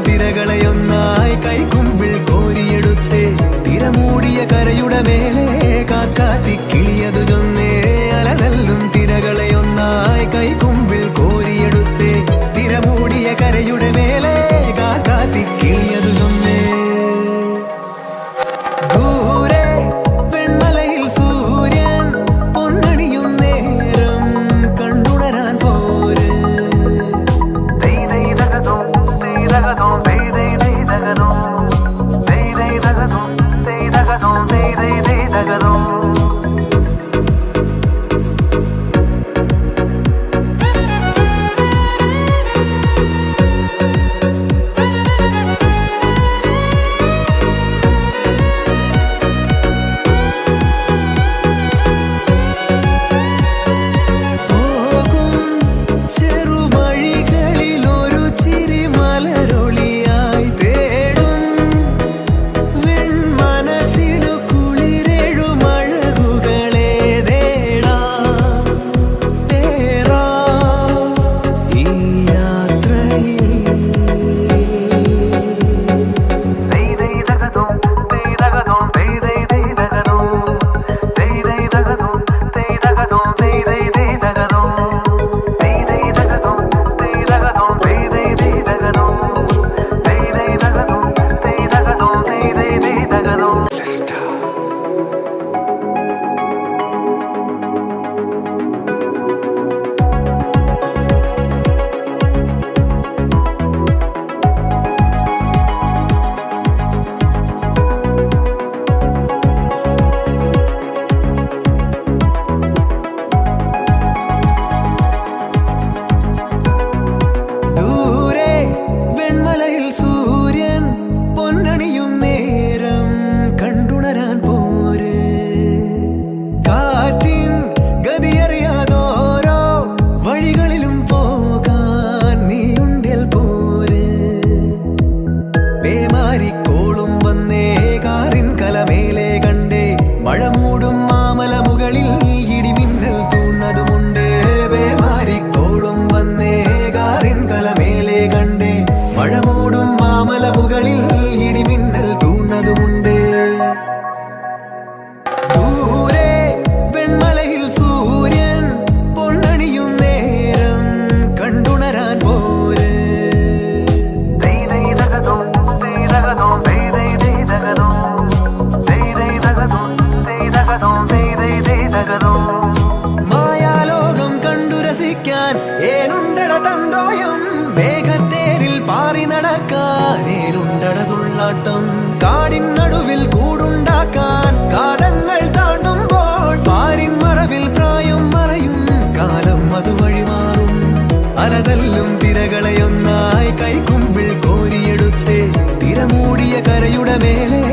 തിരകളെയൊന്നായി കൈക്കുമ്പിൾ കോരിയെടുത്തേ തിരമൂടിയ കരയുടെ മേലെ കാക്കാത്തി കിളിയതു ചൊന്നേ അലതല്ലും തിരകളെയൊന്നായി കൈക്കുമ്പിൾ കോരിയെടുത്തേ തിരമൂടിയ കരയുടെ മേലെ കാക്കാത്തി കിളിയതു ചൊന്നേ ദൂരെ വെൺമലയിൽ സൂര്യൻ പൊന്നണിയും നേരം കണ്ടുണരാൻ പോര് കോളും വന്നേ കാറിൻ കലമേലെ കണ്ടേ മഴമൂടും മാമല മുകളിൽ ഇടിമിന്നൽ തൂന്നതുമുണ്ട് പേമാരിക്കോളും വന്നേ കാറിൻ കലമേലെ കണ്ടേ മഴമൂടും മാമല മുകളിൽ ഇടിമിന്നൽ തൂന്നതുമുണ്ട് ദൂരെ വെൺമലയിൽ സൂര്യൻ പൊന്നണിയും നേരം കണ്ടുണരാൻ പോര് മായാലോകം കണ്ടു രസിക്കാൻ ഏനുണ്ടട തന്തോയം മേഘത്തേരിൽ പാറി നടക്കാൻ ഏനുണ്ടട തുള്ളാട്ടം കാടിൻ നടുവിൽ കൂടുണ്ടാക്കാൻ കാലങ്ങൾ താണ്ടുമ്പോൾ പാരിൻ മറവിൽ പ്രായം മറയും കാലം അത് വഴിമാറും അലതല്ലും തിരകളെയൊന്നായി കൈക്കുമ്പിൾ കോരിയെടുത്തേ തിരമൂടിയ കരയുടെ മേലെ